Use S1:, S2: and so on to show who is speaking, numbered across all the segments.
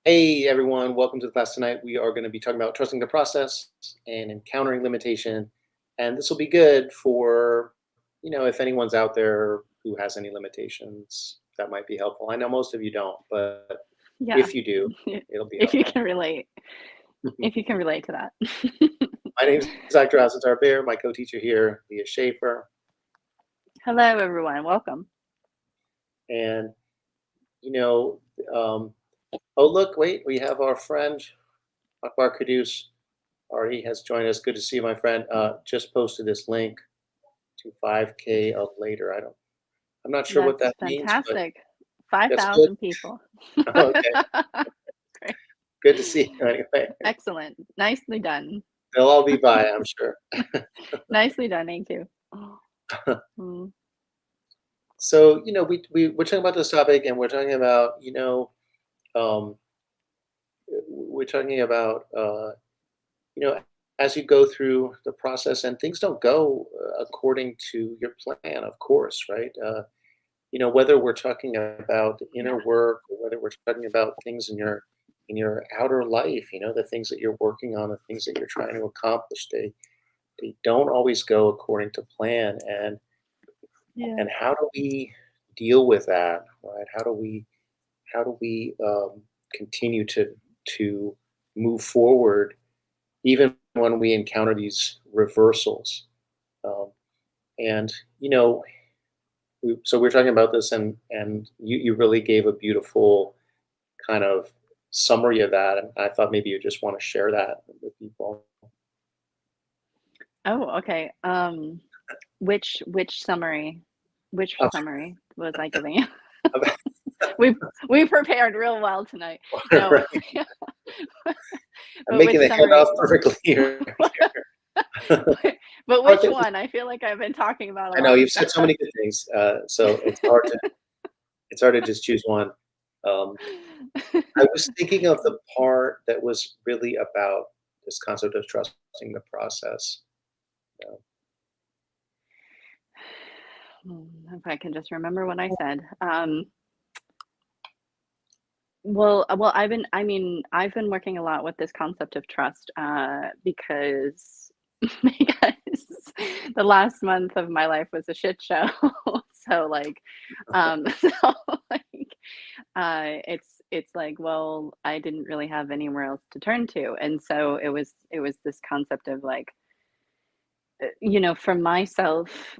S1: Hey everyone, welcome to the class tonight. We are going to be talking about trusting the process and encountering limitation. And this will be good for, if anyone's out there who has any limitations, that might be helpful. I know most of you don't, but
S2: Yeah.
S1: if you do, it'll be
S2: If you
S1: helpful.
S2: can relate. If you can relate to that.
S1: My name is Dr. Asatar Bear, my co-teacher here, Leah Schaefer.
S2: Hello, everyone. Welcome.
S1: And, you know, um, oh, look, wait, we have our friend, Akbar Kudus, already has joined us. Good to see you, my friend. Just posted this link to 5K of later. I'm not sure what
S2: That's
S1: that means, but
S2: fantastic.
S1: that's good.
S2: 5,000 people.
S1: Okay,
S2: Great.
S1: good to see you anyway.
S2: Excellent. Nicely done.
S1: They'll all be by, I'm sure.
S2: Nicely done. Thank you. Mm.
S1: So, we're talking about this topic and we're talking about, um, we're talking about, you know, as you go through the process and things don't go according to your plan, of course, right? Whether we're talking about the inner
S2: Yeah.
S1: work or whether we're talking about things in your outer life, the things that you're working on, the things that you're trying to accomplish, they don't always go according to plan. And
S2: Yeah.
S1: and how do we deal with that, right? How do we continue to move forward even when we encounter these reversals? Um, and you know so we're talking about this, and you really gave a beautiful kind of summary of that, and I thought maybe you just want to share that with people.
S2: Oh, okay. Which summary? Which
S1: Ab-
S2: summary was I giving you?
S1: ab-
S2: We prepared real well tonight. No.
S1: right. I'm
S2: But
S1: making
S2: which
S1: the
S2: summary?
S1: handoff perfectly here.
S2: But
S1: Oh, I
S2: which
S1: think
S2: one? I feel like I've been talking about a
S1: I know
S2: lot of
S1: you've
S2: stuff.
S1: said so many good things, so it's hard to just choose one. Um, I was thinking of the part that was really about this concept of trusting the process. Uh,
S2: If I can just remember what I said. Well, I've been working a lot with this concept of trust, because because the last month of my life was a shit show. So like, so like, it's like, well, I didn't really have anywhere else to turn to, and so it was this concept of like, for myself,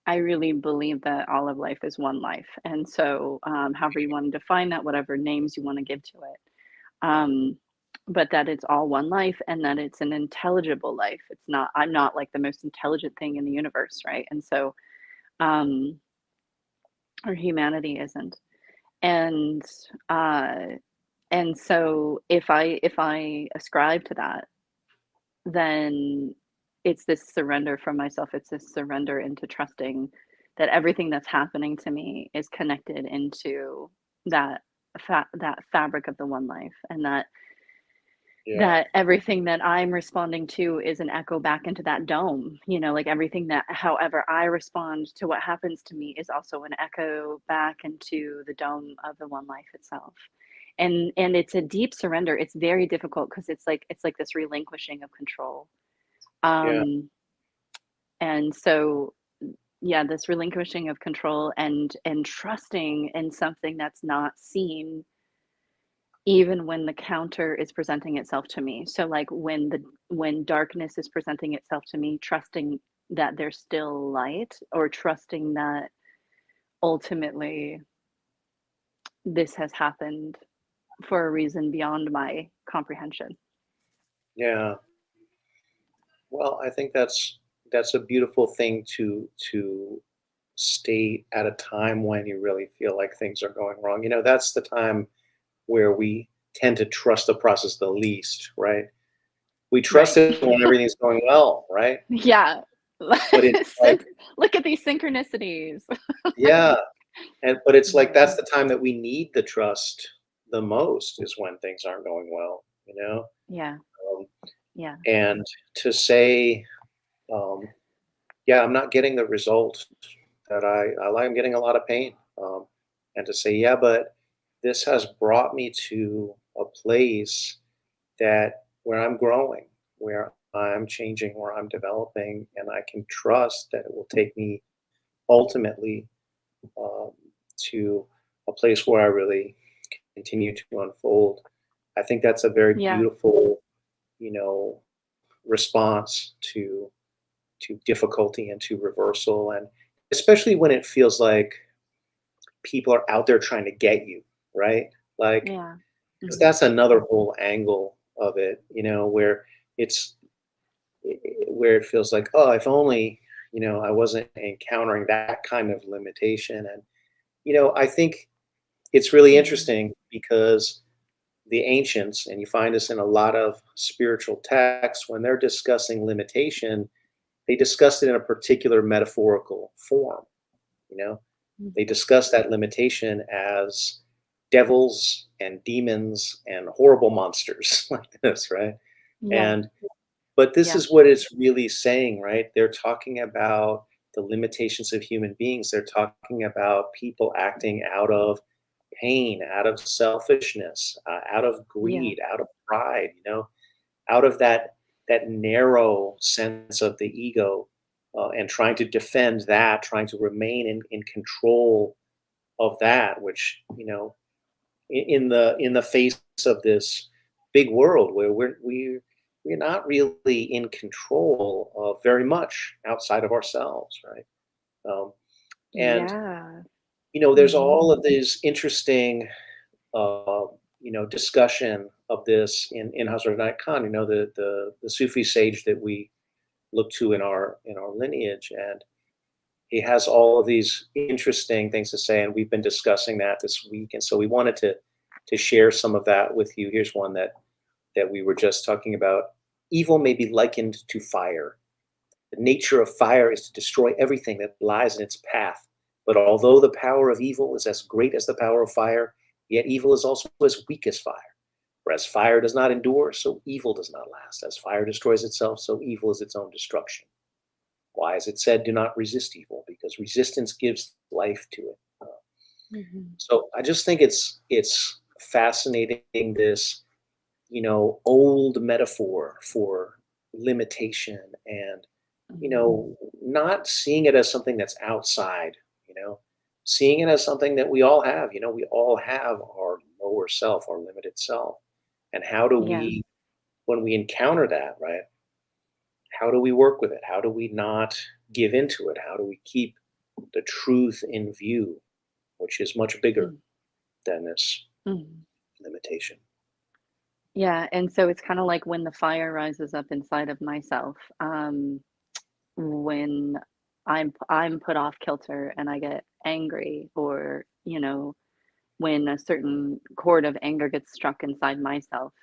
S2: I really believe that all of life is one life. And so, however you want to define that, whatever names you want to give to it, um, but that it's all one life and that it's an intelligible life. I'm not like the most intelligent thing in the universe, right? And so, um, or humanity isn't. And, uh, and so if I ascribe to that, then it's this surrender from myself. It's this surrender into trusting that everything that's happening to me is connected into that that fabric of the one life, and
S1: yeah,
S2: that everything that I'm responding to is an echo back into that dome. Like everything that, however I respond to what happens to me, is also an echo back into the dome of the one life itself. And it's a deep surrender. It's very difficult because it's like this relinquishing of control.
S1: yeah,
S2: Um, and so, yeah, this relinquishing of control and trusting in something that's not seen, even when the counter is presenting itself to me. So like when darkness is presenting itself to me, trusting that there's still light, or trusting that ultimately this has happened for a reason beyond my comprehension.
S1: yeah. Well, I think that's a beautiful thing to state at a time when you really feel like things are going wrong. That's the time where we tend to trust the process the least, right? We trust
S2: Right.
S1: it when everything's going well, right?
S2: Yeah.
S1: But it's like,
S2: Look at these synchronicities.
S1: yeah, but it's like
S2: Yeah.
S1: that's the time that we need the trust the most is when things aren't going well.
S2: Yeah.
S1: Um,
S2: Yeah.
S1: and to say, um, yeah, I'm not getting the result that I like. I'm getting a lot of pain. And to say, yeah, but this has brought me to a place that where I'm growing, where I'm changing, where I'm developing, and I can trust that it will take me ultimately um, to a place where I really continue to unfold. I think that's a very
S2: Yeah.
S1: beautiful, you know, response to difficulty and to reversal, and especially when it feels like people are out there trying to get you, right? Like,
S2: Yeah.
S1: 'cause
S2: Mhm.
S1: that's another whole angle of it, where it's where it feels like, oh, if only I wasn't encountering that kind of limitation. And I think it's really
S2: Mhm.
S1: interesting because the ancients, and you find this in a lot of spiritual texts, when they're discussing limitation, they discussed it in a particular metaphorical form. You know,
S2: Mhm.
S1: they discuss that limitation as devils and demons and horrible monsters like this, right?
S2: Yeah.
S1: And but this
S2: Yeah.
S1: is what it's really saying, right? They're talking about the limitations of human beings. They're talking about people acting out of pain, out of selfishness, out of
S2: Yeah.
S1: greed, out of pride, out of that narrow sense of the ego, and trying to defend that, trying to remain in control of that, which in the face of this big world where we're not really in control of very much outside of ourselves, right? Um, and
S2: Yeah.
S1: there's
S2: Mhm.
S1: all of these interesting uh, discussion of this in Hazrat Inayat Khan, the Sufi sage that we look to in our lineage, and he has all of these interesting things to say, and we've been discussing that this week, and so we wanted to share some of that with you. Here's one that we were just talking about. Evil may be likened to fire. The nature of fire is to destroy everything that lies in its path. But although the power of evil is as great as the power of fire, yet evil is also as weak as fire. For as fire does not endure, so evil does not last. As fire destroys itself, so evil is its own destruction. Why is it said, do not resist evil? Because resistance gives life to it.
S2: Mhm.
S1: So I just think it's fascinating, this old metaphor for limitation, and
S2: Mhm.
S1: not seeing it as something that's outside, seeing it as something that we all have. We all have our lower self, our limited self. And how do
S2: Yeah.
S1: we, when we encounter that, right? How do we work with it? How do we not give into it? How do we keep the truth in view, which is much bigger
S2: Mhm.
S1: than this
S2: Mhm.
S1: limitation?
S2: Yeah, and so it's kinda like when the fire rises up inside of myself, when I'm put off kilter and I get angry, or, when a certain chord of anger gets struck inside myself,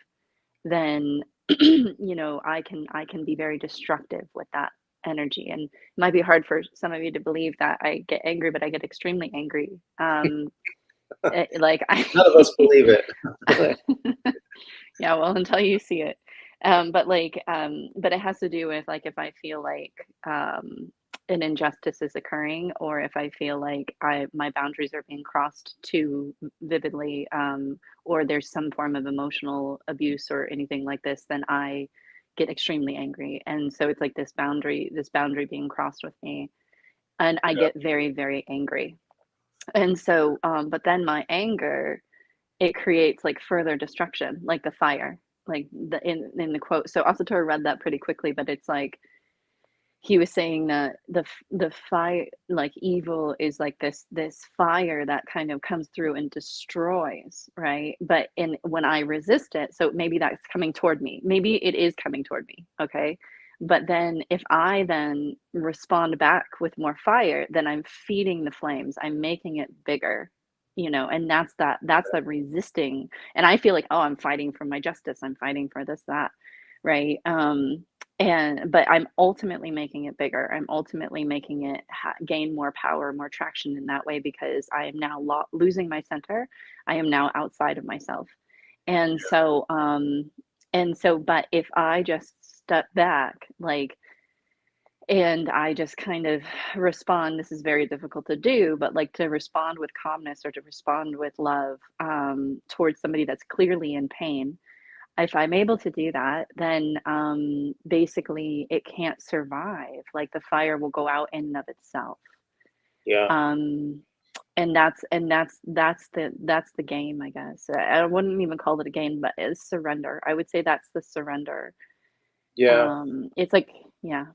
S2: then, I can be very destructive with that energy, and it might be hard for some of you to believe that I get angry, but I get extremely angry. Like I
S1: None of us believe it.
S2: Yeah, well, until you see it. But it has to do with, like, if I feel like, an injustice is occurring, or if I feel like my boundaries are being crossed too vividly, or there's some form of emotional abuse or anything like this, then I get extremely angry. And so it's like this boundary being crossed with me, and I
S1: Yeah,
S2: get very, very angry. And so, but then my anger, it creates, like, further destruction, like the fire, like in the quote. So Asator read that pretty quickly, but it's like he was saying that the fire, like, evil is like this fire that kind of comes through and destroys, right? But in when I resist it, so maybe that's coming toward me. Maybe it is coming toward me, okay? But then if I then respond back with more fire, then I'm feeding the flames. I'm making it bigger, and that's the resisting. And I feel like, oh, I'm fighting for my justice. I'm fighting for this, that, right? But I'm ultimately making it bigger. I'm ultimately making it gain more power, more traction in that way, because I am now losing my center. I am now outside of myself. And so, but if I just step back, like, And I just kind of respond. This is very difficult to do, but like to respond with calmness or to respond with love towards somebody that's clearly in pain. If I'm able to do that, then basically it can't survive. Like the fire will go out in and of itself.
S1: Yeah.
S2: Um, and that's the game, I guess. I wouldn't even call it a game, but it's surrender. I would say that's the surrender.
S1: Yeah.
S2: It's like, yeah,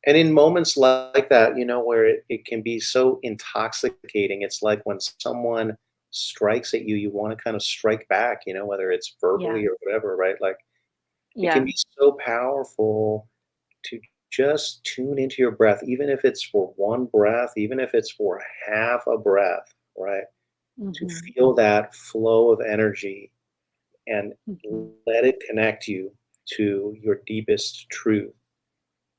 S1: And in moments like that, where it can be so intoxicating, it's like when someone strikes at you, you want to kind of strike back, whether it's
S2: yeah,
S1: verbally or whatever, right? Like it can
S2: yeah.
S1: be so powerful to just tune into your breath, even if it's for one breath, even if it's for half a breath, right? To
S2: Mhm,
S1: feel that flow of energy and
S2: mhm,
S1: let it connect you to your deepest truth,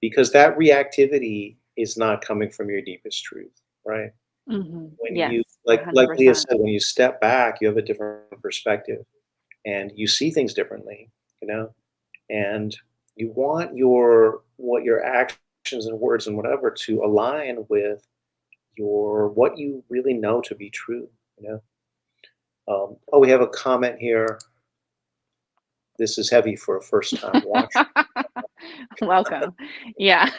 S1: because that reactivity is not coming from your deepest truth, right?
S2: mhm.
S1: When
S2: Yes,
S1: you, like Leah
S2: 100%.
S1: said, when you step back, you have a different perspective and you see things differently, you know, and you want your actions and words and whatever to align with your what you really know to be true, you know. Oh, we have a comment here. This is heavy for a first time watcher.
S2: Welcome. Yeah.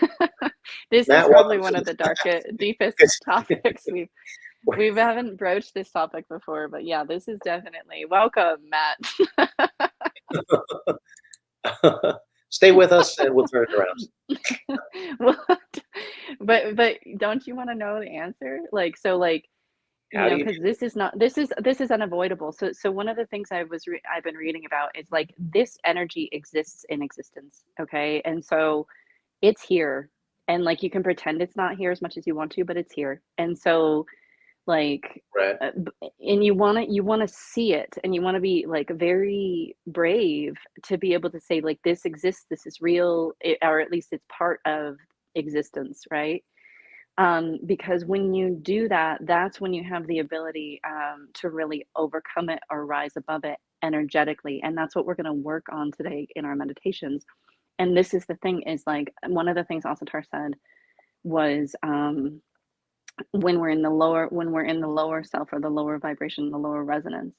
S2: This is
S1: Matt,
S2: probably
S1: welcome
S2: one
S1: to
S2: of the deepest
S1: the
S2: topics we haven't broached this topic before, but yeah, this is definitely welcome, Matt.
S1: Stay with us and we'll turn it around.
S2: What? But don't you wanna know the answer? Like, so, like,
S1: How do you
S2: because
S1: do it?
S2: this is unavoidable. So one of the things I've been reading about is, like, this energy exists in existence, okay? And so it's here, and, like, you can pretend it's not here as much as you want to, but it's here. And so, like,
S1: Right.
S2: and you wanna see it, and you wanna be, like, very brave to be able to say, like, "This exists, this is real," or at least it's part of existence, right? Because when you do that, that's when you have the ability to really overcome it or rise above it energetically. And that's what we're going to work on today in our meditations. And this is the thing is like one of the things Asatar said was when we're in the lower self or the lower vibration, the lower resonance,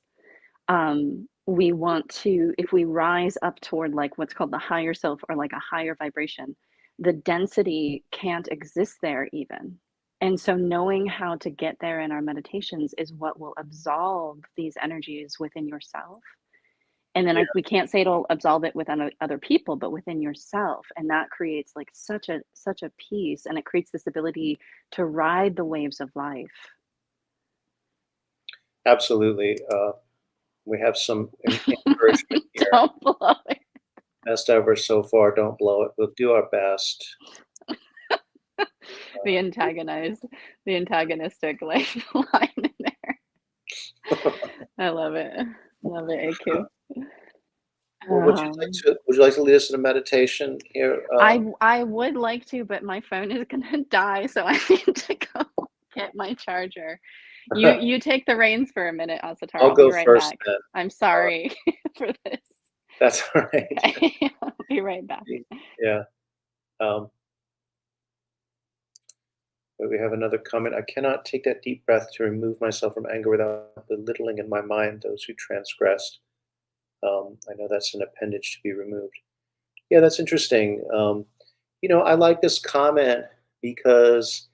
S2: we want to, if we rise up toward like what's called the higher self or like a higher vibration, the density can't exist there even. And so knowing how to get there in our meditations is what will absolve these energies within yourself. And then
S1: Yeah,
S2: we can't say it'll absolve it with other people, but within yourself. And that creates like such a peace, and it creates this ability to ride the waves of life.
S1: absolutely. We have some encouragement here.
S2: Don't blow it.
S1: Best ever so far. Don't blow it. We'll do our best.
S2: The antagonized, the antagonistic like line in there. I love it. Love it, AQ.
S1: Well,
S2: Um,
S1: would you like to lead us in a meditation here?
S2: I would like to, but my phone is gonna die, so I need to go get my charger. You take the reins for a minute, Asatar.
S1: I'll
S2: I'll be
S1: go
S2: right
S1: first
S2: back.
S1: then.
S2: I'm
S1: All right.
S2: sorry for this.
S1: That's all right.
S2: Okay, I'll be right back.
S1: Yeah. Um, but we have another comment. I cannot take that deep breath to remove myself from anger without belittling in my mind those who transgressed. I know that's an appendage to be removed. Yeah, that's interesting. I like this comment because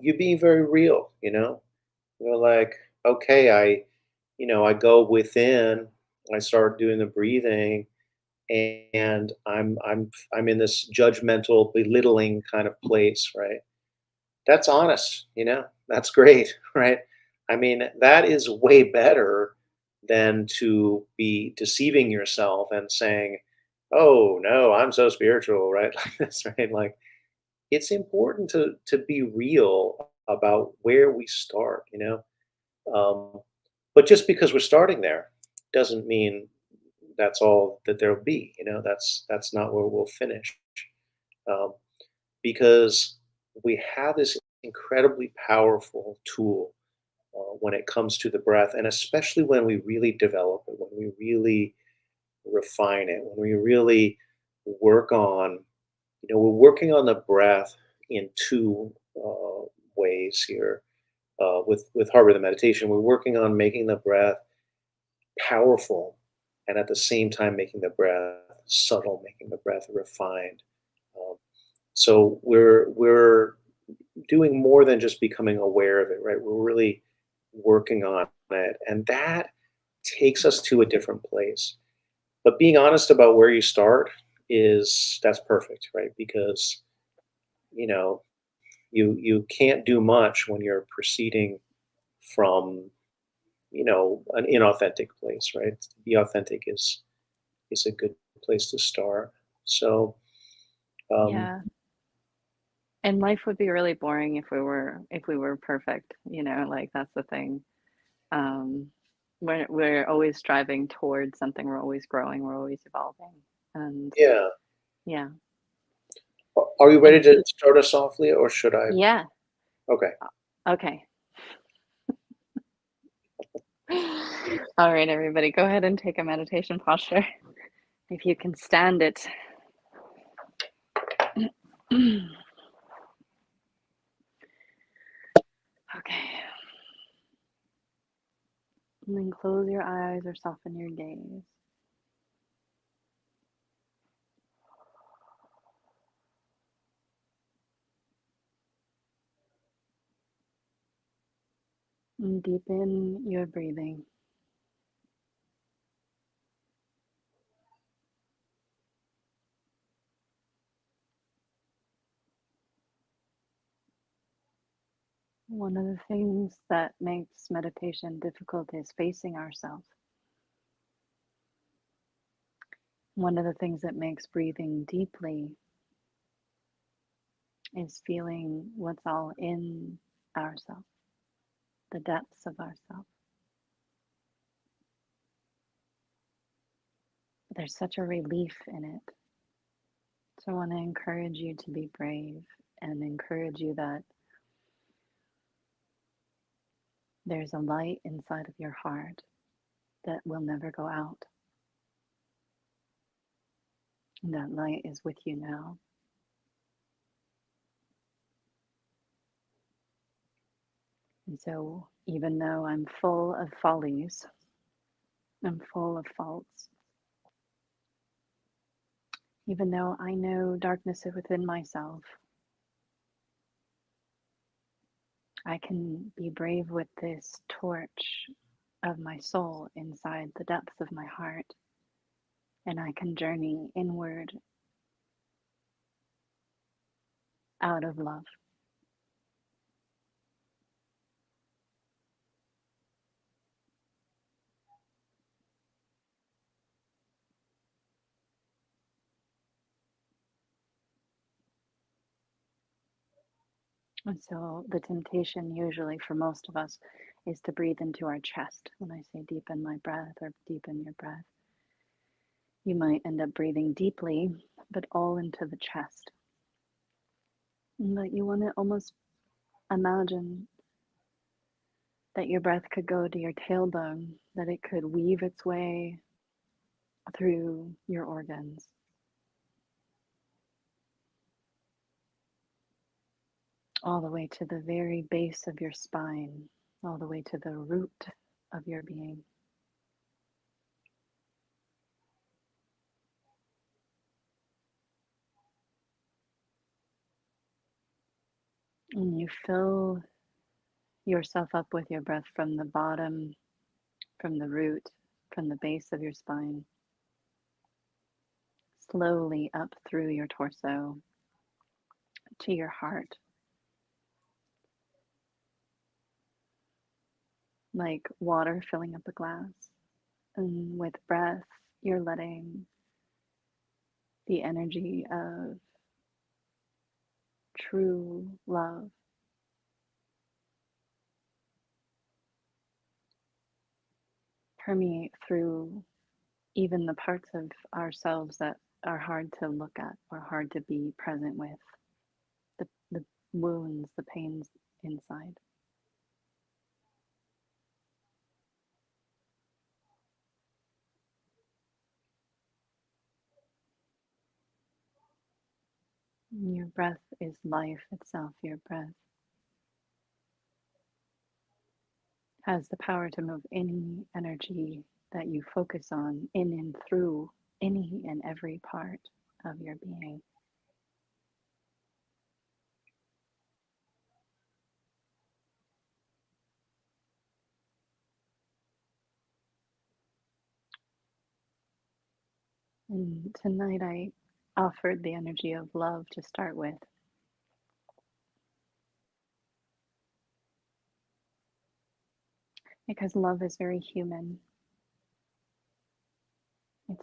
S1: you're being very real. You're like, okay, I go within, I start doing the breathing, and I'm in this judgmental, belittling kind of place, right? That's honest, that's great, right? I mean, that is way better than to be deceiving yourself and saying, oh no, I'm so spiritual, right? Like this, right? Like it's important to be real about where we start, but just because we're starting there doesn't mean that's all that there'll be. That's not where we'll finish, um, because we have this incredibly powerful tool when it comes to the breath, and especially when we really develop it, when we really refine it, when we really work on We're working on the breath in two ways here. With Heart Rhythm Meditation, we're working on making the breath powerful, and at the same time making the breath subtle, making the breath refined. Um, so we're doing more than just becoming aware of it, right? We're really working on it, and that takes us to a different place. But being honest about where you start is that's perfect, right? Because you know you can't do much when you're proceeding from an inauthentic place, right? To be authentic is a good place to start. So um,
S2: Yeah. And life would be really boring if we were perfect, you know, like that's the thing. Um, we're always striving towards something, we're always growing, we're always evolving. And
S1: yeah,
S2: yeah.
S1: are you ready
S2: And
S1: to start us softly, or should I?
S2: yeah.
S1: Okay.
S2: Okay. All right, everybody, go ahead and take a meditation posture if you can stand it. Okay. And then close your eyes or soften your gaze. And deepen your breathing. One of the things that makes meditation difficult is facing ourselves. One of the things that makes breathing deeply is feeling what's all in ourselves, the depths of ourselves. There's such a relief in it. So I want to encourage you to be brave and encourage you that there's a light inside of your heart that will never go out. And that light is with you now. And so, even though I'm full of follies, I'm full of faults, even though I know darkness within myself, I can be brave with this torch of my soul inside the depths of my heart, and I can journey inward out of love. And so, the temptation, usually for most of us, is to breathe into our chest. When I say deepen my breath or deepen your breath, you might end up breathing deeply, but all into the chest. But you want to almost imagine that your breath could go to your tailbone, that it could weave its way through your organs, all the way to the very base of your spine, all the way to the root of your being. And you fill yourself up with your breath from the bottom, from the root, from the base of your spine, slowly up through your torso to your heart, like water filling up a glass. And with breath, you're letting the energy of true love permeate through even the parts of ourselves that are hard to look at or hard to be present with, the wounds, the pains inside. Your breath is life itself. Your breath has the power to move any energy that you focus on in and through any and every part of your being. And tonight I offered the energy of love to start with, because love is very human.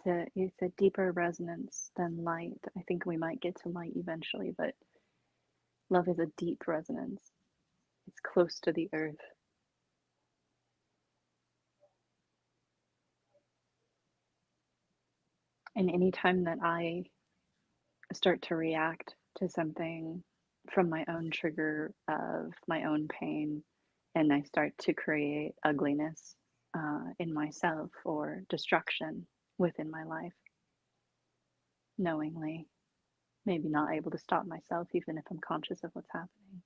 S2: It's a deeper resonance than light. I think we might get to light eventually, but love is a deep resonance. It's close to the earth. And anytime that I start to react to something from my own trigger of my own pain, and I start to create ugliness in myself or destruction within my life, knowingly, maybe not able to stop myself, even if I'm conscious of what's happening.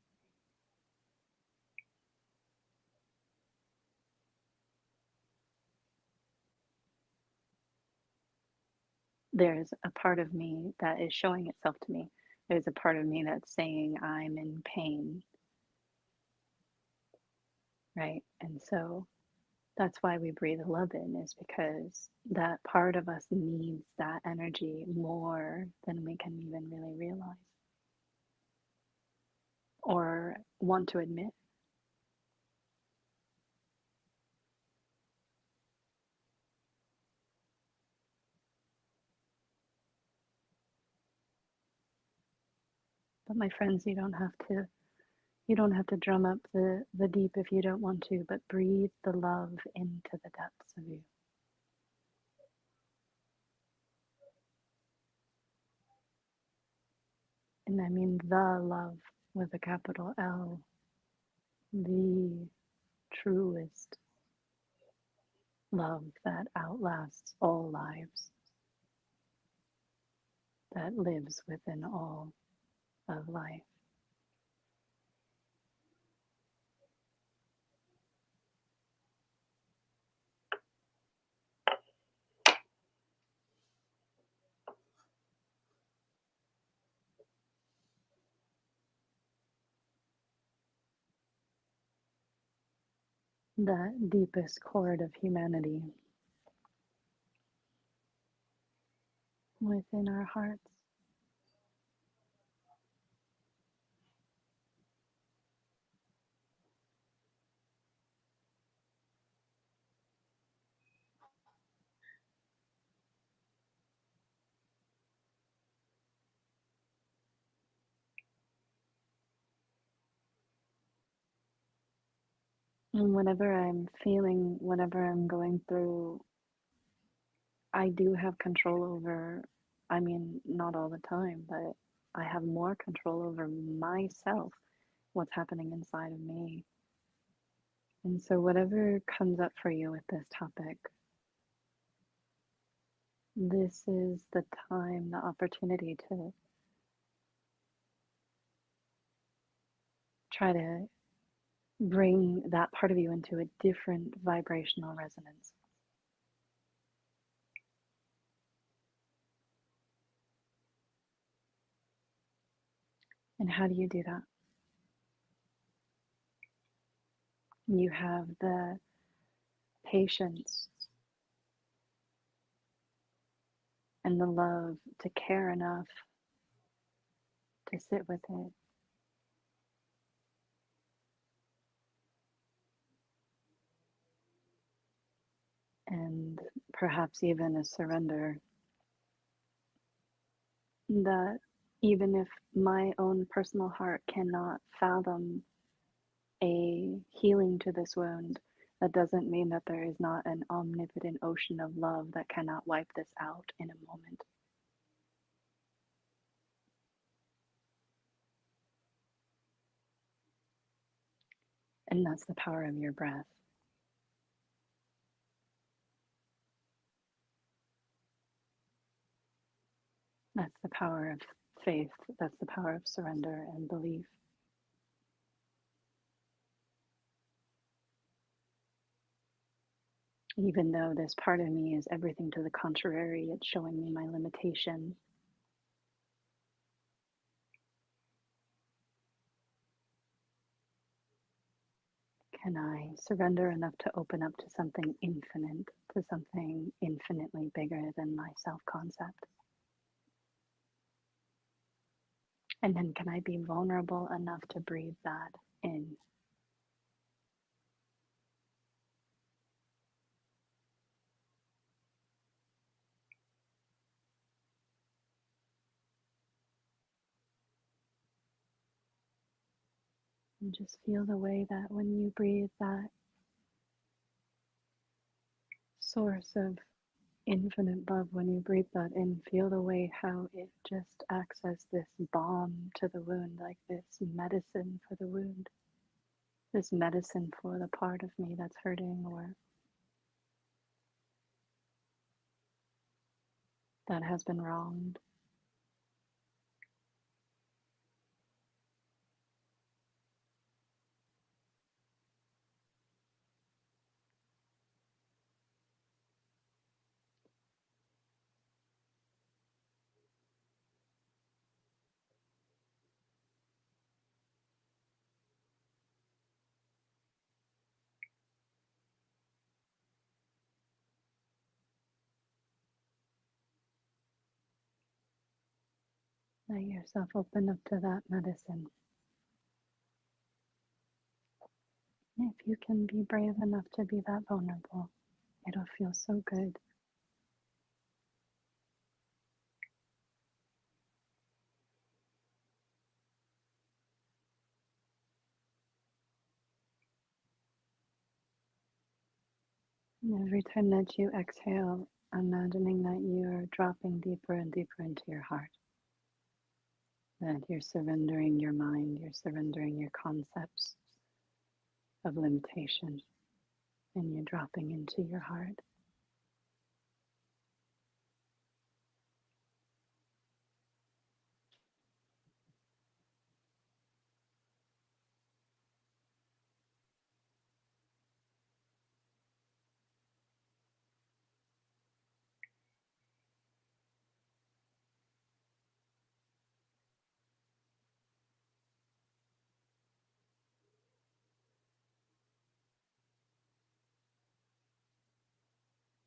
S2: There's a part of me that is showing itself to me. There's a part of me that's saying I'm in pain, right? And so that's why we breathe love in, is because that part of us needs that energy more than we can even really realize or want to admit. But my friends, you don't have to drum up the deep if you don't want to, but breathe the love into the depths of you. And I mean the love with a capital L, the truest love that outlasts all lives, that lives within all of life. That deepest chord of humanity within our hearts. And whatever I'm feeling, whatever I'm going through, I do have control over, I mean, not all the time, but I have more control over myself, what's happening inside of me. And so, whatever comes up for you with this topic, this is the time, the opportunity to try to bring that part of you into a different vibrational resonance. And how do you do that? You have the patience and the love to care enough to sit with it and perhaps even a surrender that even if my own personal heart cannot fathom a healing to this wound, that doesn't mean that there is not an omnipotent ocean of love that cannot wipe this out in a moment. And that's the power of your breath. That's the power of faith. That's the power of surrender and belief. Even though this part of me is everything to the contrary, it's showing me my limitations. Can I surrender enough to open up to something infinite, to something infinitely bigger than my self concept? And then can I be vulnerable enough to breathe that in? And just feel the way that when you breathe that source of infinite love, when you breathe that in, feel the way how it just acts as this balm to the wound, like this medicine for the wound, this medicine for the part of me that's hurting or that has been wronged. Let yourself open up to that medicine. If you can be brave enough to be that vulnerable, it'll feel so good. And every time that you exhale, imagining that you are dropping deeper and deeper into your heart, that you're surrendering your mind, you're surrendering your concepts of limitation, and you're dropping into your heart.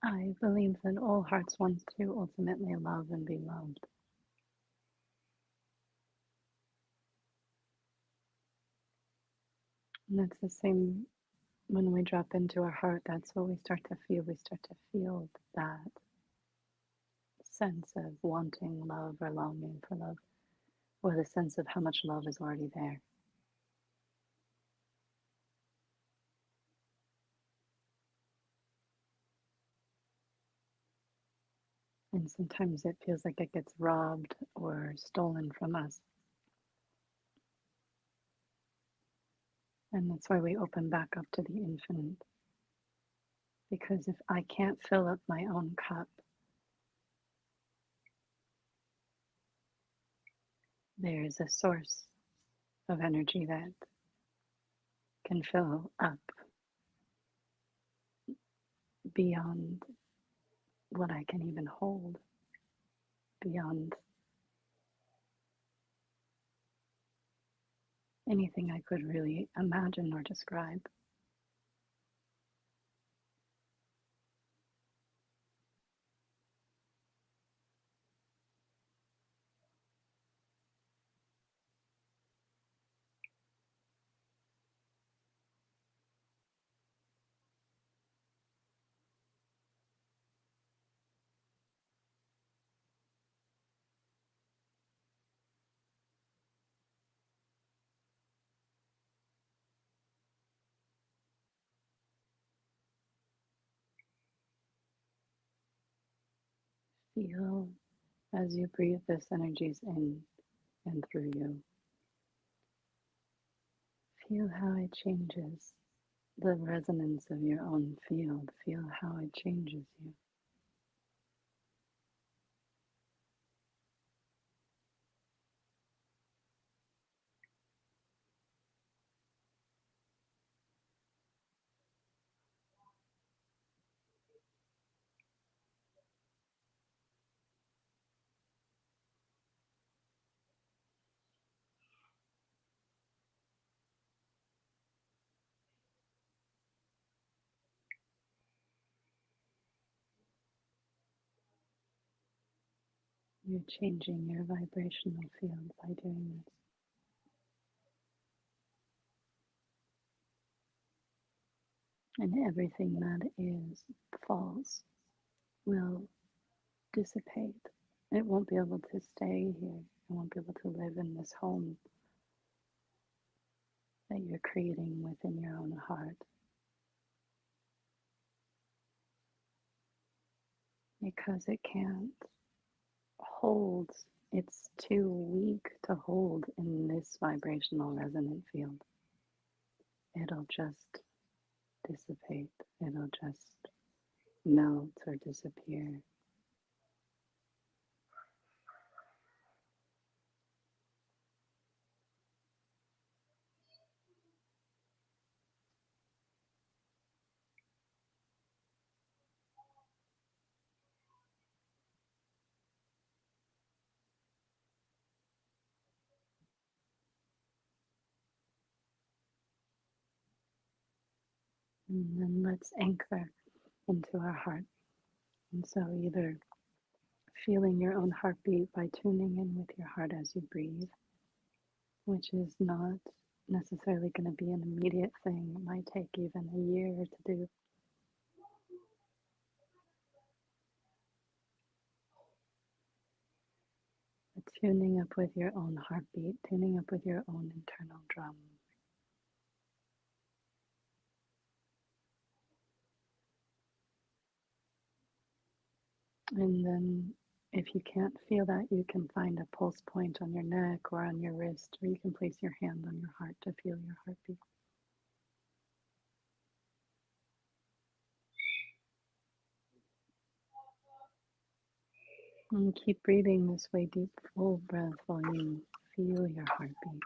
S2: I believe that all hearts want to ultimately love and be loved. And that's the same when we drop into our heart, that's what we start to feel. We start to feel that sense of wanting love or longing for love, or the sense of how much love is already there. And sometimes it feels like it gets robbed or stolen from us. And that's why we open back up to the infinite. Because if I can't fill up my own cup, there's a source of energy that can fill up beyond what I can even hold, beyond anything I could really imagine or describe. Feel as you breathe this energies in and through you. Feel how it changes the resonance of your own field. Feel how it changes you. You're changing your vibrational field by doing this. And everything that is false will dissipate. It won't be able to stay here. It won't be able to live in this home that you're creating within your own heart. Because it can't hold, it's too weak to hold in this vibrational resonant field. It'll just dissipate, it'll just melt or disappear. And then let's anchor into our heart. And so either feeling your own heartbeat by tuning in with your heart as you breathe, which is not necessarily going to be an immediate thing. It might take even a year to do. But tuning up with your own heartbeat, tuning up with your own internal drum. And then if you can't feel that, you can find a pulse point on your neck or on your wrist, or you can place your hand on your heart to feel your heartbeat. And keep breathing this way, deep, full breath while you feel your heartbeat.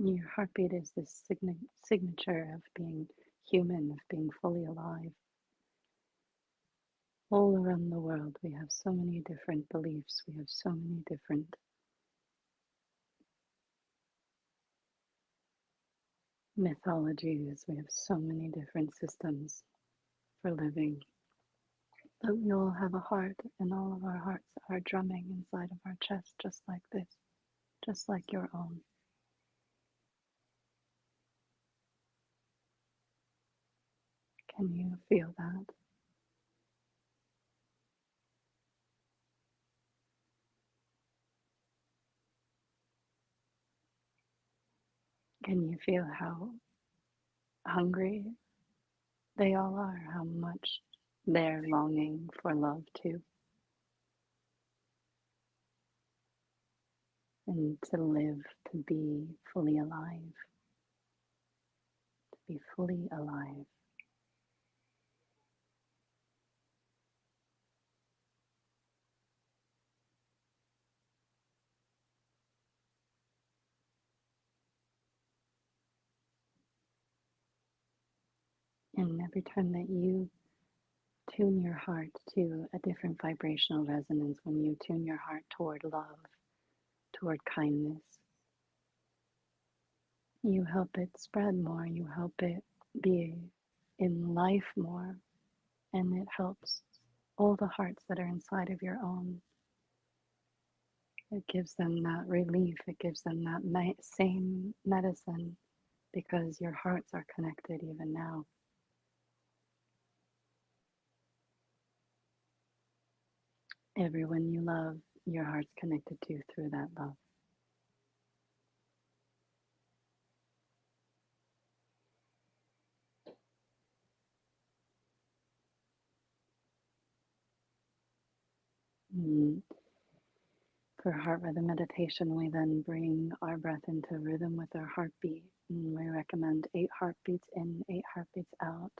S2: Your heartbeat is this signature of being human, of being fully alive. All around the world, we have so many different beliefs, we have so many different mythologies, we have so many different systems for living. But we all have a heart, and all of our hearts are drumming inside of our chest, just like this, just like your own. Can you feel that? Can you feel how hungry they all are, how much they're longing for love too, and to live, to be fully alive, to be fully alive. And every time that you tune your heart to a different vibrational resonance, when you tune your heart toward love, toward kindness, you help it spread more, you help it be in life more, and it helps all the hearts that are inside of your own. It gives them that relief, it gives them that same medicine, because your hearts are connected even now. Everyone you love, your heart's connected to through that love. Mm. For heart rhythm meditation, we then bring our breath into rhythm with our heartbeat. And we recommend 8 heartbeats in, 8 heartbeats out.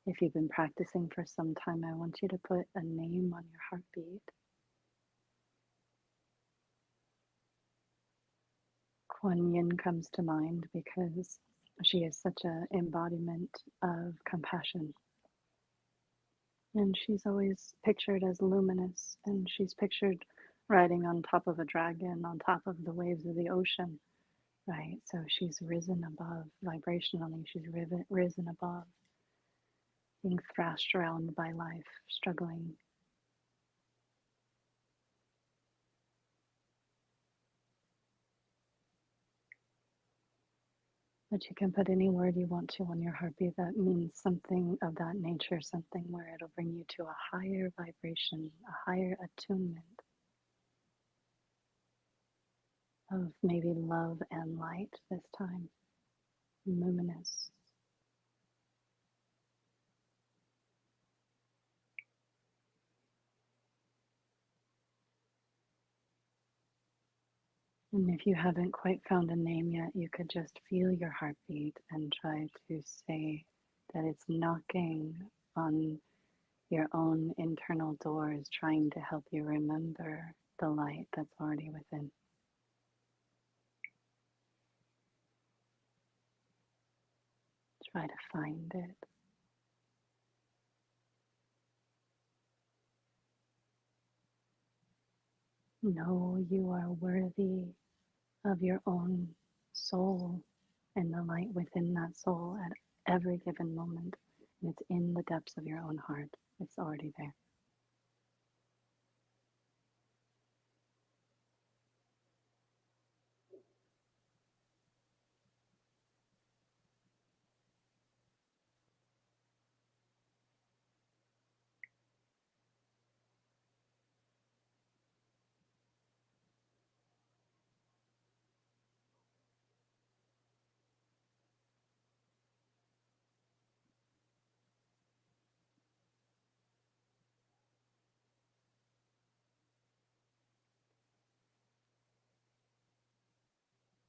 S2: If you've been practicing for some time, I want you to put a name on your heartbeat. Kuan Yin comes to mind because she is such an embodiment of compassion. And she's always pictured as luminous, and she's pictured riding on top of a dragon, on top of the waves of the ocean, right? So she's risen above vibrationally, she's risen above being thrashed around by life, struggling. But you can put any word you want to on your heartbeat that means something of that nature, something where it'll bring you to a higher vibration, a higher attunement of maybe love and light this time, luminous. And if you haven't quite found a name yet, you could just feel your heartbeat and try to say that it's knocking on your own internal doors, trying to help you remember the light that's already within. Try to find it. Know you are worthy of your own soul and the light within that soul at every given moment. And it's in the depths of your own heart. It's already there.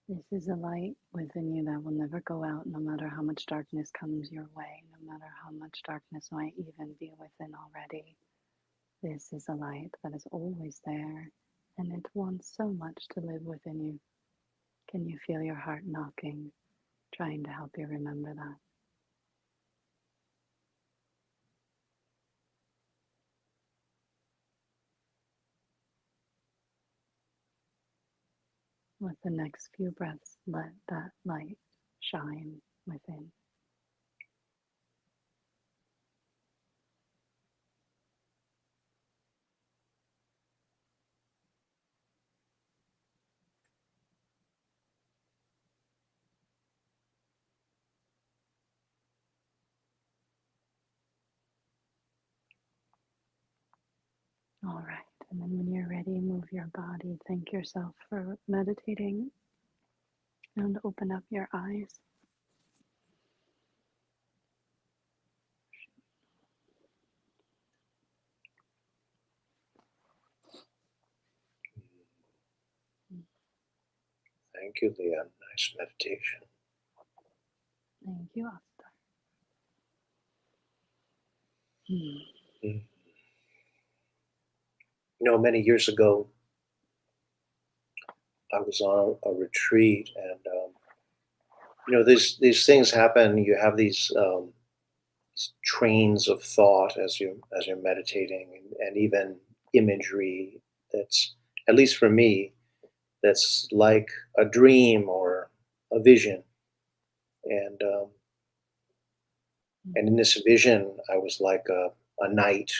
S2: This is a light within you that will never go out, no matter how much darkness comes your way, no matter how much darkness might even be within already. This is a light that is always there, and it wants so much to live within you. Can you feel your heart knocking, trying to help you remember that? With the next few breaths, let that light shine within. All right, and then when you're ready, move your body. Thank yourself for meditating and open up your eyes.
S1: Thank you, Leon. Nice meditation.
S2: Thank you, Asta. Hmm.
S1: Mm. Many years ago, I was on a retreat, and these things happen. You have these trains of thought as you're meditating, and even imagery that's, at least for me, that's like a dream or a vision. And and in this vision, I was like a knight,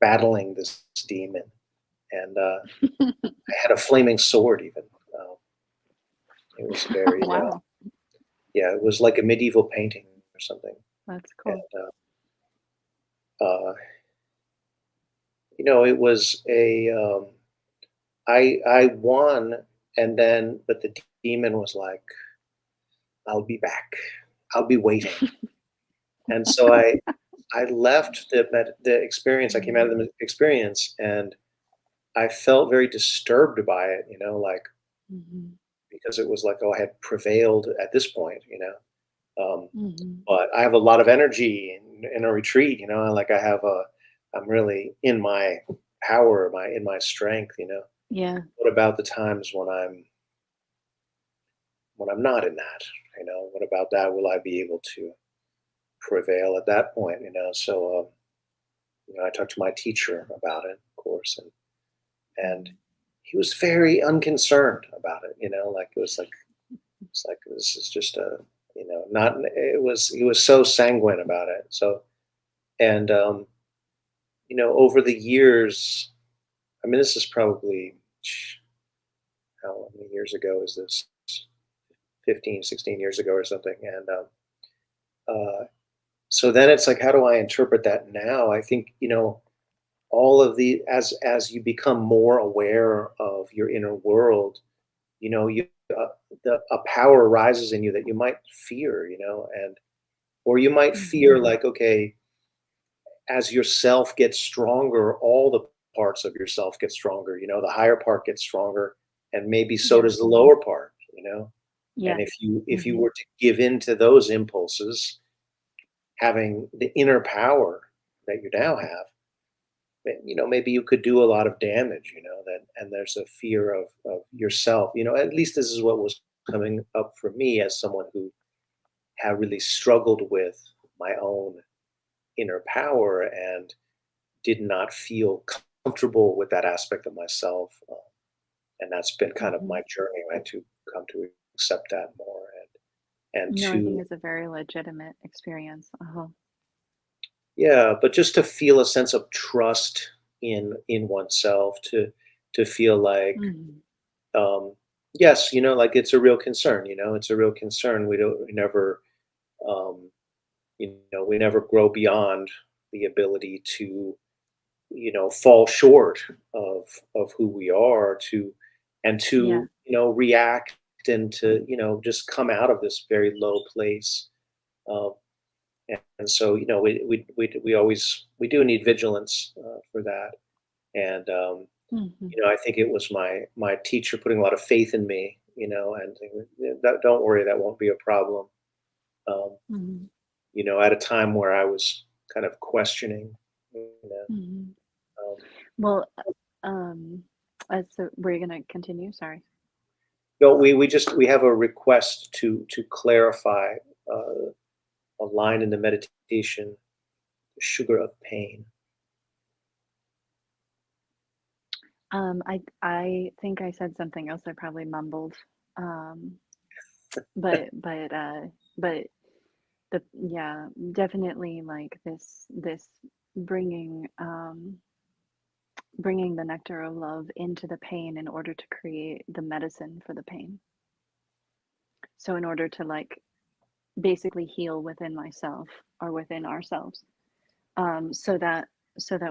S1: battling this demon, and I had a flaming sword even. Uh, it was very,
S2: Wow,
S1: yeah, it was like a medieval painting or something.
S2: that's cool.
S1: And it was I won, and then but the demon was like, "I'll be back. I'll be waiting." And so I left the experience. I came out of the experience, and I felt very disturbed by it.
S2: Mm-hmm.
S1: Because it was like, oh, I had prevailed at this point.
S2: Mm-hmm.
S1: But I have a lot of energy in a retreat. Like I'm really in my power, in my strength.
S2: Yeah,
S1: What about the times when I'm not in that? What about that? Will I be able to prevail at that point? So I talked to my teacher about it, of course, and and he was very unconcerned about it. Like it's like this is just a not it was he was so sanguine about it. So and over the years, I mean, this is probably how many years ago is this? 15, 16 years ago or something. And uh, so then it's like, how do I interpret that now? I think, all of the as you become more aware of your inner world, you uh, a power arises in you that you might fear, and or you might fear
S2: Mhm.
S1: like, okay, as yourself gets stronger, all the parts of yourself get stronger. The higher part gets stronger, and maybe so
S2: Yeah.
S1: does the lower part. And
S2: Yeah.
S1: if you
S2: Mhm.
S1: were to give in to those impulses, having the inner power that you now have, maybe you could do a lot of damage. That and there's a fear of yourself. At least this is what was coming up for me as someone who had really struggled with my own inner power and did not feel comfortable with that aspect of myself. And that's been kind of
S2: Mhm.
S1: my journey. I had to come to accept that more and
S2: No, I think
S1: to
S2: it's a very legitimate experience. Uh-huh.
S1: yeah, but just to feel a sense of trust in oneself, to feel like
S2: Mhm.
S1: um, yes, like it's a real concern. It's a real concern. We never we never grow beyond the ability to fall short of who we are and
S2: Yeah.
S1: to react and to just come out of this very low place. um, and so we always we do need vigilance for that. And
S2: Mhm.
S1: I think it was my teacher putting a lot of faith in me, and don't worry, that won't be a problem. um,
S2: Mhm.
S1: at a time where I was kind of questioning, you know
S2: Mhm.
S1: um,
S2: Well, um, so were you gonna continue? Sorry.
S1: no, we have a request to clarify uh, a line in the meditation, the sugar of pain.
S2: I think I said something else. I probably mumbled. Um, but but the yeah, definitely like this bringing bringing the nectar of love into the pain in order to create the medicine for the pain. So in order to like basically heal within myself or within ourselves, so that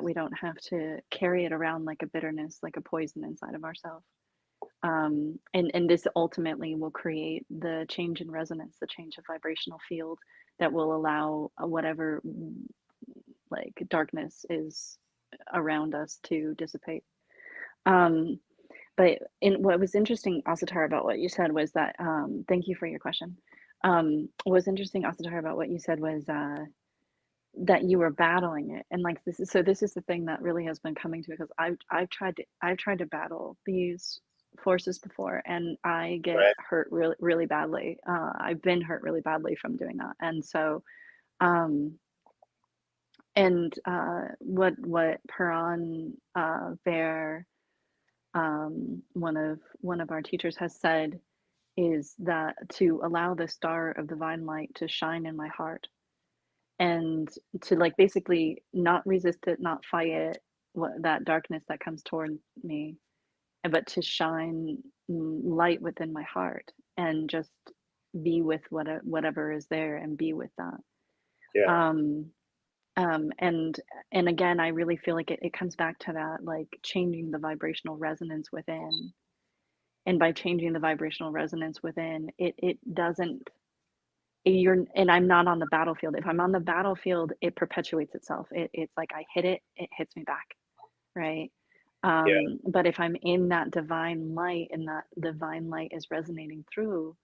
S2: we don't have to carry it around like a bitterness, like a poison inside of ourselves. And this ultimately will create the change in resonance, the change of vibrational field that will allow whatever like darkness is around us to dissipate. Um, but in what was interesting, Asatar, about what you said was that thank you for your question. What was interesting, Asatar, about what you said was that you were battling it, and like this is the thing that really has been coming to me, because I've tried to battle these forces before, and I get
S1: Right.
S2: hurt really really badly. I've been hurt really badly from doing that, and so um what Paran Bear, one of our teachers, has said is that to allow the star of divine light to shine in my heart, and to like basically not resist it, not fight it, what that darkness that comes toward me, but to shine light within my heart and just be with whatever is there and be with that.
S1: Yeah.
S2: Um, um, and and again, I really feel like it comes back to that, like changing the vibrational resonance within. And by changing the vibrational resonance within, it doesn't you're and I'm not on the battlefield. If I'm on the battlefield, it perpetuates itself. It's like I hit it, it hits me back, right?
S1: Yeah.
S2: But if I'm in that divine light and that divine light is resonating through,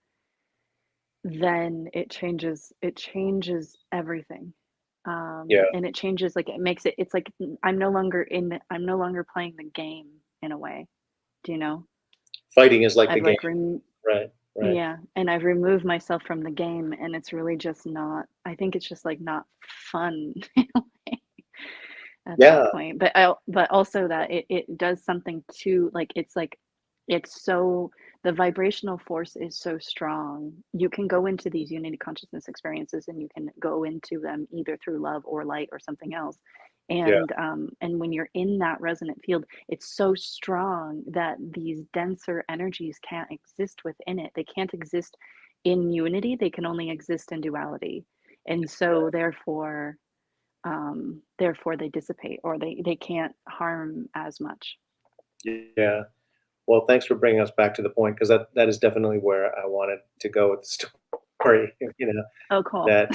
S2: then it changes everything.
S1: Yeah.
S2: And it changes, like it makes it's like I'm no longer playing the game in a way. Do you know?
S1: Fighting is like the
S2: I've
S1: game.
S2: like rem
S1: Right. Right.
S2: Yeah, and I've removed myself from the game, and it's really just not, I think it's just like not fun in a way. at that
S1: Yeah,
S2: point. But also that it does something to like it's so the vibrational force is so strong. You can go into these unity consciousness experiences and you can go into them either through love or light or something else.
S1: yeah,
S2: And when you're in that resonant field, it's so strong that these denser energies can't exist within it. They can't exist in unity, they can only exist in duality. And so therefore they dissipate or they can't harm as much.
S1: yeah. Well, thanks for bringing us back to the point because that is definitely where I wanted to go with the story.
S2: Oh, cool.
S1: That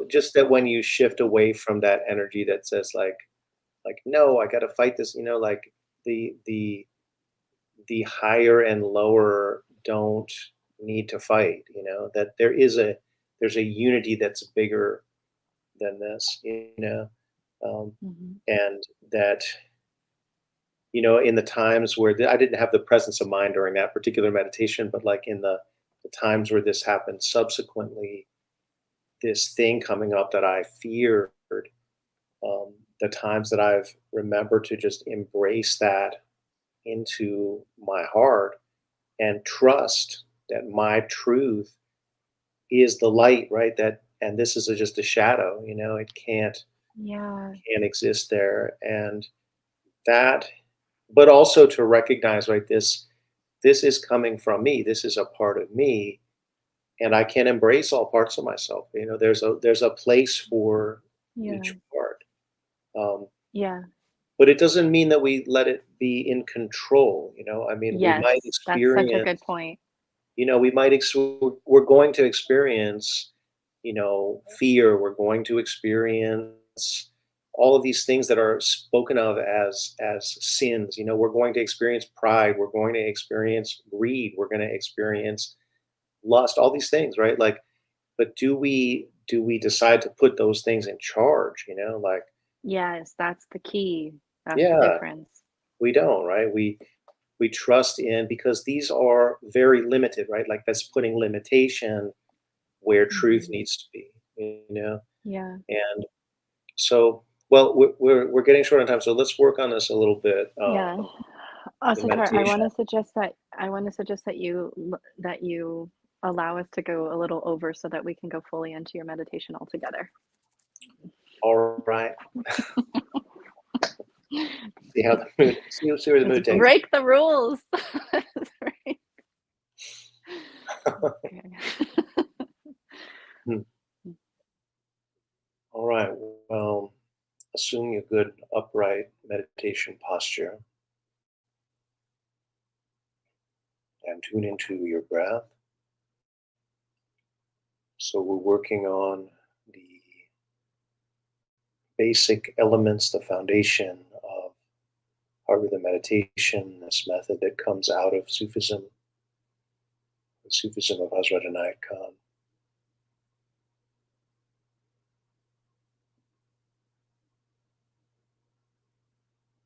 S1: just that when you shift away from that energy that says like no, I got to fight this. Like the the the higher and lower don't need to fight. That there's a unity that's bigger than this.
S2: Mhm.
S1: And that in the times where I didn't have the presence of mind during that particular meditation, but like in the times where this happened subsequently, this thing coming up that I feared, the times that I've remembered to just embrace that into my heart and trust that my truth is the light, right? And this is just a shadow, it
S2: Yeah.
S1: can't exist there. And that, but also to recognize, right, this is coming from me. This is a part of me, and I can embrace all parts of myself. There's a place for
S2: Yeah.
S1: each part. Um,
S2: Yeah.
S1: but it doesn't mean that we let it be in control. I mean, we
S2: Yes.
S1: might
S2: That's such a good
S1: experience.
S2: point.
S1: We're going to experience, fear. We're going to experience all of these things that are spoken of as sins. We're going to experience pride. We're going to experience greed. We're going to experience lust. All these things, right? Like, but do we decide to put those things in charge? Like,
S2: Yes, that's the key. That's the
S1: yeah,
S2: difference.
S1: we don't, right? We trust in because these are very limited, right? Like that's putting limitation where truth
S2: Mhm.
S1: needs to be, you know?
S2: Yeah.
S1: And so, well, we're getting short on time, so let's work on this a little bit.
S2: Yeah.
S1: The
S2: Also, Tara, I
S1: meditation.
S2: want to suggest that you allow us to go a little over so that we can go fully into your meditation altogether.
S1: All right. See where the
S2: Let's
S1: mood takes
S2: break the rules. Let's break-
S1: us.
S2: Okay.
S1: Hmm. All right. Well, assume a good upright meditation posture and tune into your breath. So we're working on the basic elements, the foundation of Heart Rhythm meditation, this method that comes out of Sufism, the Sufism of Hazrat Inayat Khan.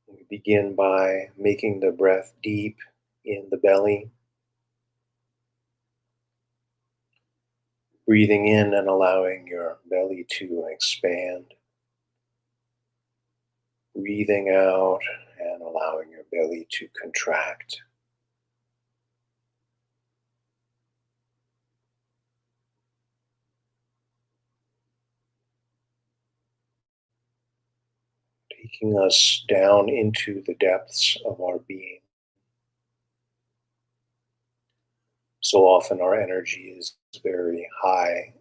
S1: We begin by making the breath deep in the belly, breathing in and allowing your belly to expand, breathing out and allowing your belly to contract. Taking us down into the depths of our being. So often our energy is very high,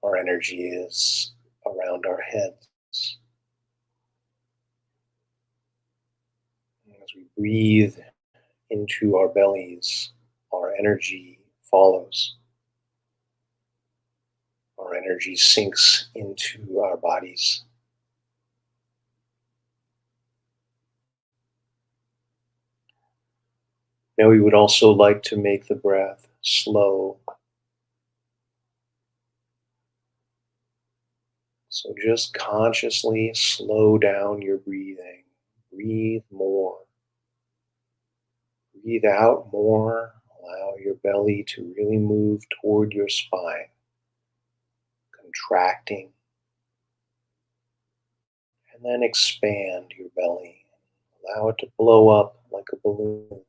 S1: our energy is around our heads. As we breathe into our bellies, our energy follows. Our energy sinks into our bodies. Now we would also like to make the breath slow. So just consciously slow down your breathing. Breathe more. Breathe out more. Allow your belly to really move toward your spine, contracting. And then expand your belly. Allow it to blow up like a balloon.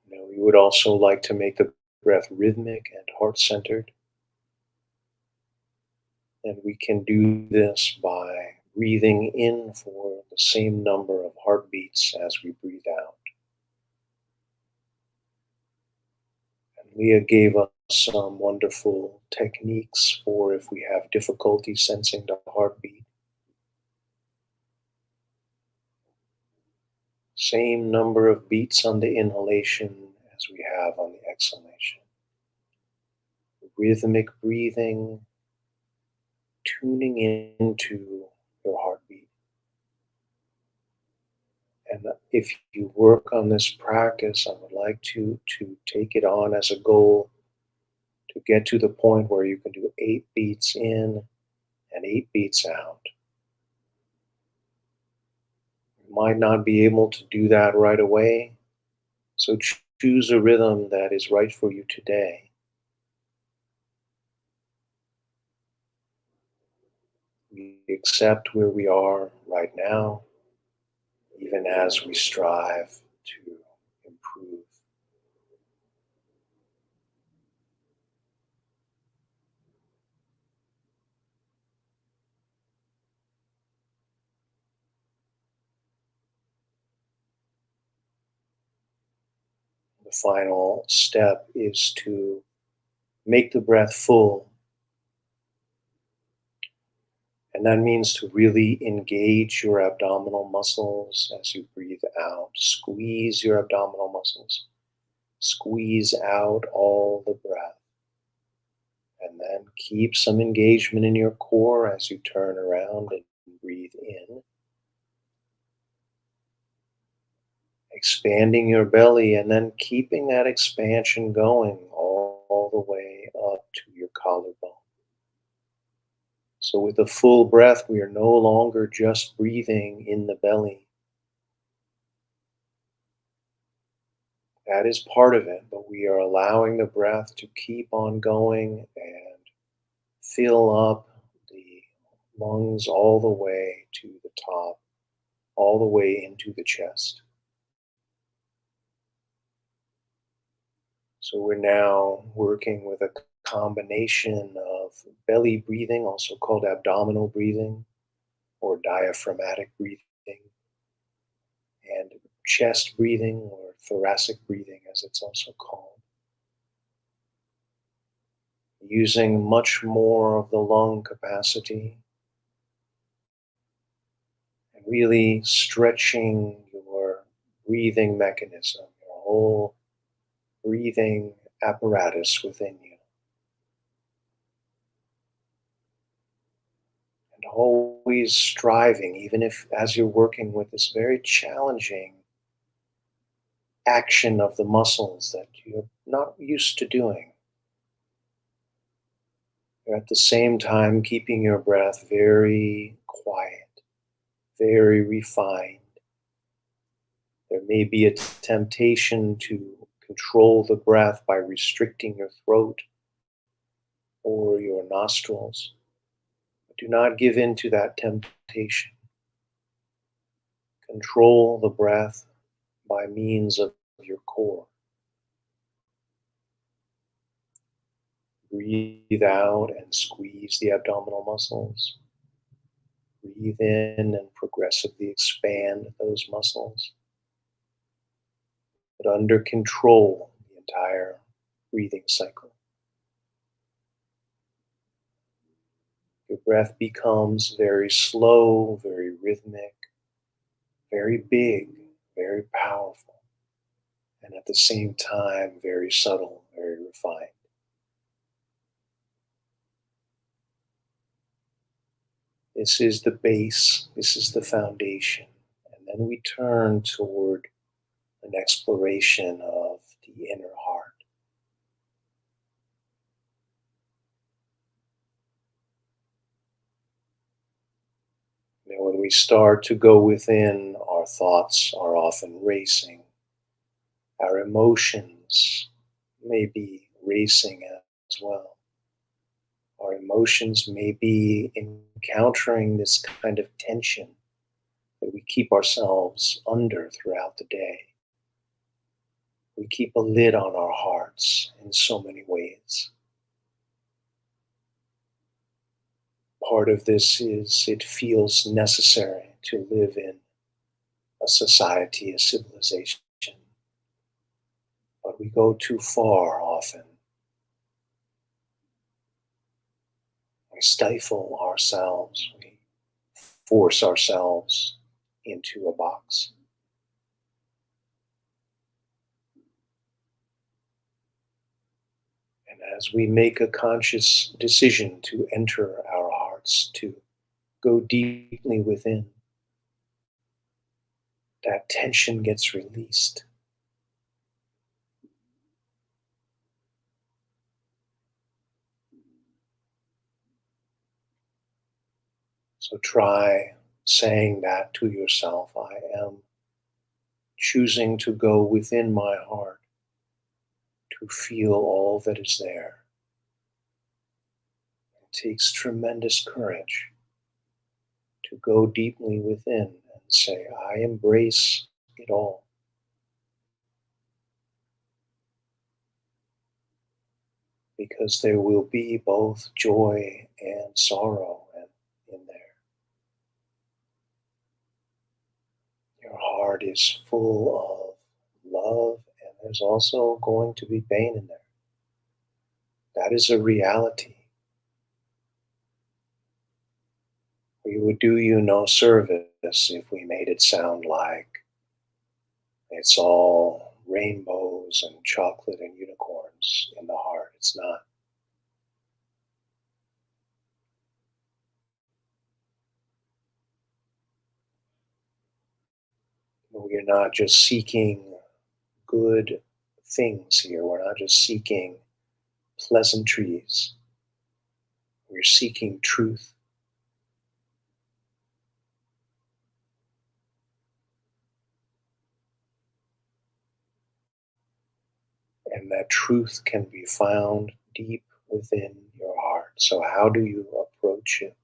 S1: We would also like to make the breath rhythmic and heart centered. And we can do this by breathing in for the same number of heartbeats as we breathe out. And Leah gave us some wonderful techniques for if we have difficulty sensing the heartbeat. Same number of beats on the inhalation as we have on the exhalation. Rhythmic breathing, tuning into your heartbeat. And if you work on this practice, I would like to take it on as a goal to get to the point where you can do 8 beats in and 8 beats out. You might not be able to do that right away, so choose a rhythm that is right for you today. We accept where we are right now, even as we strive to improve. The final step is to make the breath full. And that means to really engage your abdominal muscles as you breathe out. Squeeze your abdominal muscles. Squeeze out all the breath. And then keep some engagement in your core as you turn around and breathe in. Expanding your belly and then keeping that expansion going all the way up to your collarbone. So, with a full breath, we are no longer just breathing in the belly. That is part of it, but we are allowing the breath to keep on going and fill up the lungs all the way to the top, all the way into the chest. So we're now working with a combination of belly breathing, also called abdominal breathing or diaphragmatic breathing, and chest breathing or thoracic breathing, as it's also called. Using much more of the lung capacity and really stretching your breathing mechanism, your whole breathing apparatus within you. And always striving, even if as you're working with this very challenging action of the muscles that you're not used to doing, you're at the same time keeping your breath very quiet, very refined. There may be a temptation to control the breath by restricting your throat or your nostrils. But do not give in to that temptation. Control the breath by means of your core. Breathe out and squeeze the abdominal muscles. Breathe in and progressively expand those muscles, but under control the entire breathing cycle. Your breath becomes very slow, very rhythmic, very big, very powerful, and at the same time, very subtle, very refined. This is the base, this is the foundation. And then we turn toward an exploration of the inner heart. When we start to go within, our thoughts are often racing. Our emotions may be racing well. Our emotions may be encountering this kind of tension that we keep ourselves under throughout the day. We keep a lid on our hearts in so many ways. Part of this is it feels necessary to live in a society, a civilization, but we go too far often. We stifle ourselves, we force ourselves into a box. And as we make a conscious decision to enter our hearts, to go deeply within, that tension gets released. So try saying that to yourself. I am choosing to go within my heart to feel all that is there. It takes tremendous courage to go deeply within and say, I embrace it all. Because there will be both joy and sorrow in there. Your heart is full of love, and there's also going to be pain in there. That is a reality. We would do you no service if we made it sound like it's all rainbows and chocolate and unicorns in the heart. It's not. We're not just seeking good things here. We're not just seeking pleasantries. We're seeking truth. And that truth can be found deep within your heart. So, how do you approach it?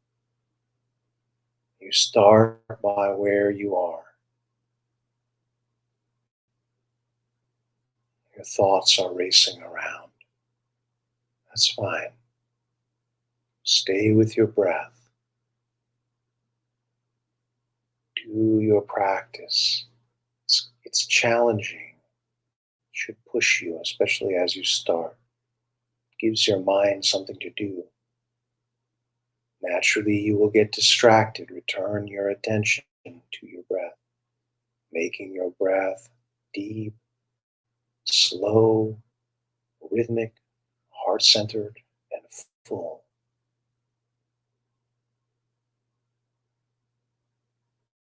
S1: You start by where you are. Your thoughts are racing around. That's fine. Stay with your breath. Do your practice. It's challenging. It should push you, especially as you start. It gives your mind something to do. Naturally, you will get distracted. Return your attention to your breath, making your breath deep, slow, rhythmic, heart centered, and full.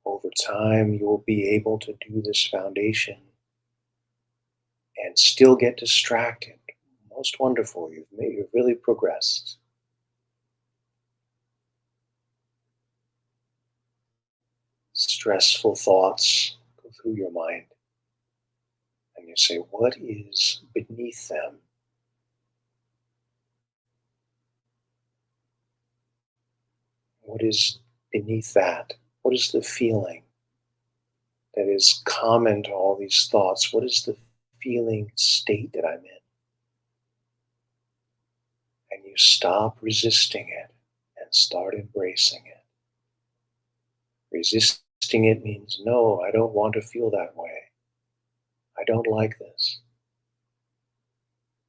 S1: Over time, you will be able to do this foundation and still get distracted. Most wonderful. You've really progressed. Stressful thoughts go through your mind, and you say, what is beneath them? What is beneath that? What is the feeling that is common to all these thoughts? What is the feeling state that I'm in? And you stop resisting it and start embracing it. Resisting it means, no, I don't want to feel that way. I don't like this.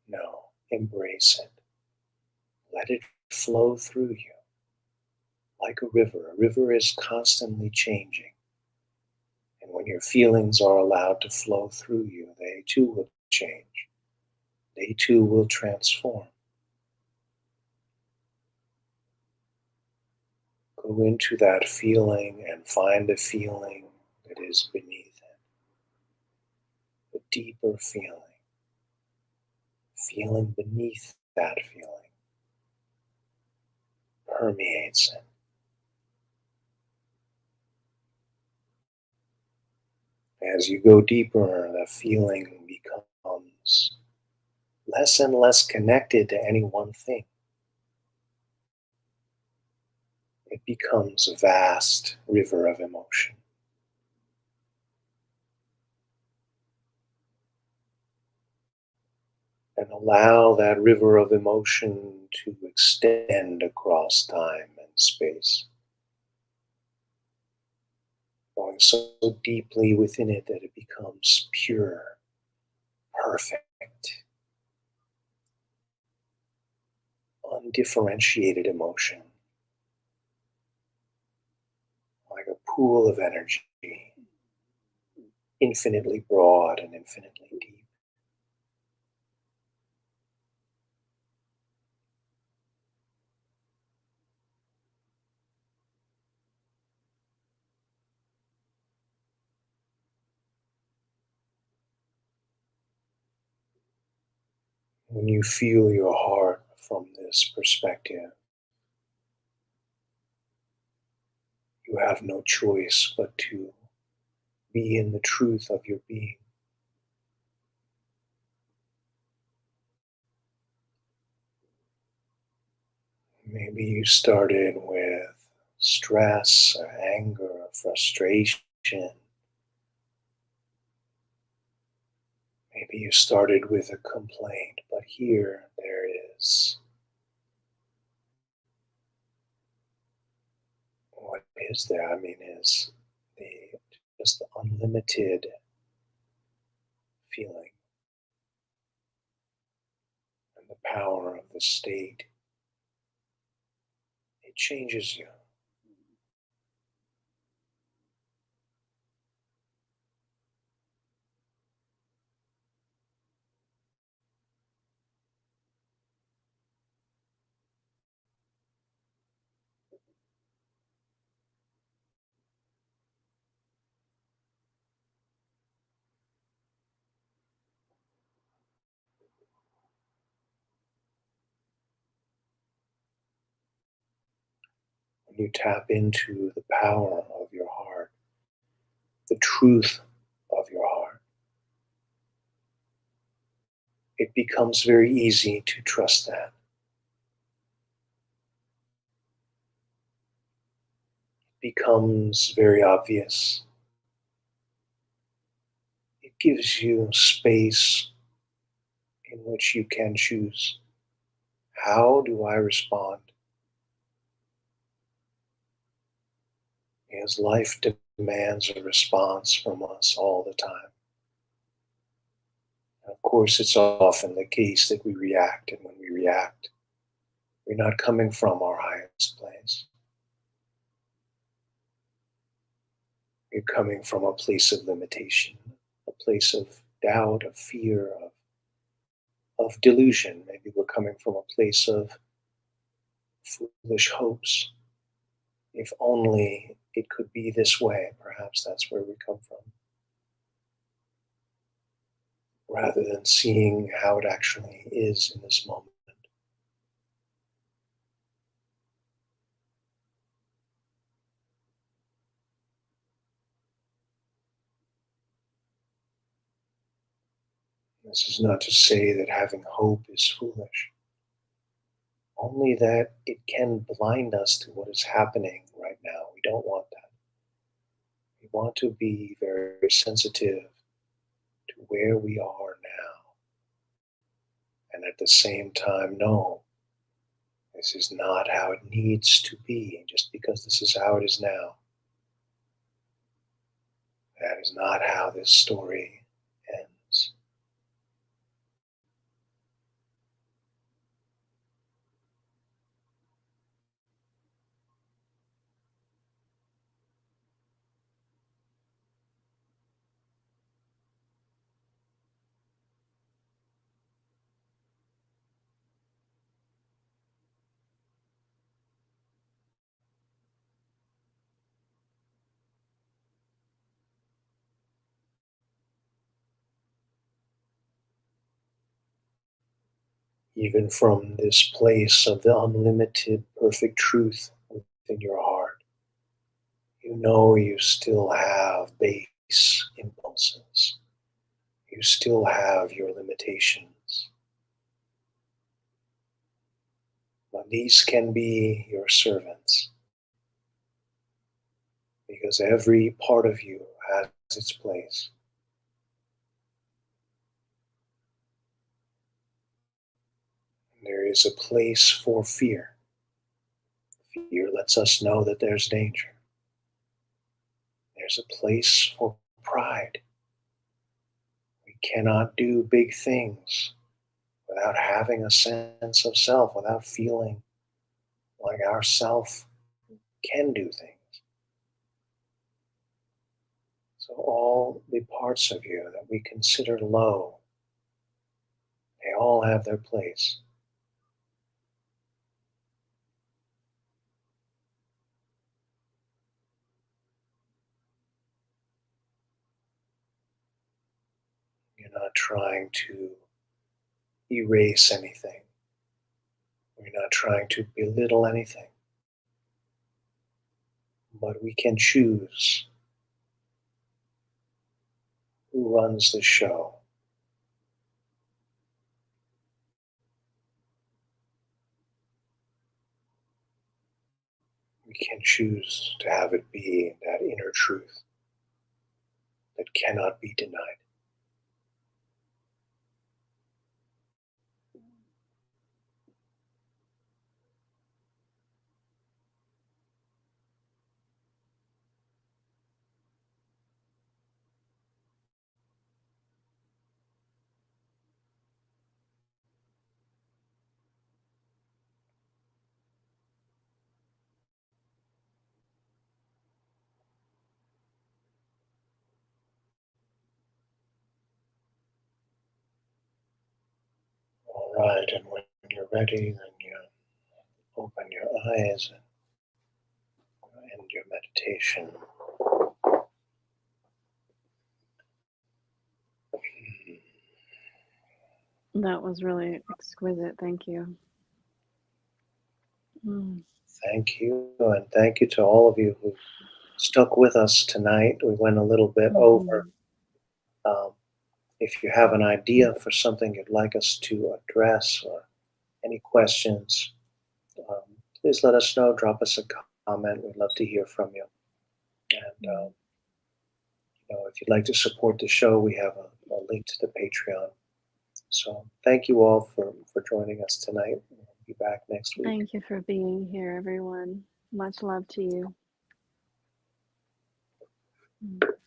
S1: No, embrace it. Let it flow through you like a river. A river is constantly changing. And when your feelings are allowed to flow through you, they too will change. They too will transform. Go into that feeling and find a feeling that is beneath it. A deeper feeling. Feeling beneath that feeling permeates it. As you go deeper, the feeling becomes less and less connected to any one thing. It becomes a vast river of emotion. And allow that river of emotion to extend across time and space, going so deeply within it that it becomes pure, perfect, undifferentiated emotion, like a pool of energy, infinitely broad and infinitely deep. When you feel your heart from this perspective, you have no choice but to be in the truth of your being. Maybe you started with stress or anger or frustration. Maybe you started with a complaint, but here there is what is there? I mean, is the just the unlimited feeling and the power of the state. It changes you. When you tap into the power of your heart, the truth of your heart, it becomes very easy to trust that. It becomes very obvious. It gives you space in which you can choose. How do I respond? Because life demands a response from us all the time. And of course, it's often the case that we react, and when we react, we're not coming from our highest place. We're coming from a place of limitation, a place of doubt, of fear, of delusion. Maybe we're coming from a place of foolish hopes. If only it could be this way, perhaps that's where we come from, rather than seeing how it actually is in this moment. This is not to say that having hope is foolish, only that it can blind us to what is happening right now. We don't want that. We want to be very sensitive to where we are now, and at the same time know this is not how it needs to be. Just because this is how it is now, that is not how this story ends. Even from this place of the unlimited perfect truth within your heart, you know you still have base impulses. You still have your limitations. But these can be your servants because every part of you has its place. There is a place for fear. Fear lets us know that there's danger. There's a place for pride. We cannot do big things without having a sense of self, without feeling like our self can do things. So, all the parts of you that we consider low, they all have their place. You're not trying to erase anything, we're not trying to belittle anything, but we can choose who runs the show. We can choose to have it be that inner truth that cannot be denied. All right, and when you're ready, then you open your eyes and end your meditation.
S2: That was really exquisite. Thank you. Mm.
S1: Thank you, and thank you to all of you who stuck with us tonight. We went a little bit over.
S2: Mhm.
S1: Um, if you have an idea for something you'd like us to address or any questions, um, please let us know. Drop us a comment. We'd love to hear from you. And
S2: Mm.
S1: if you'd like to support the show, we have a link to the Patreon. So thank you all for joining us tonight. We'll be back next week.
S2: Thank you for being here, everyone. Much love to you. Mm.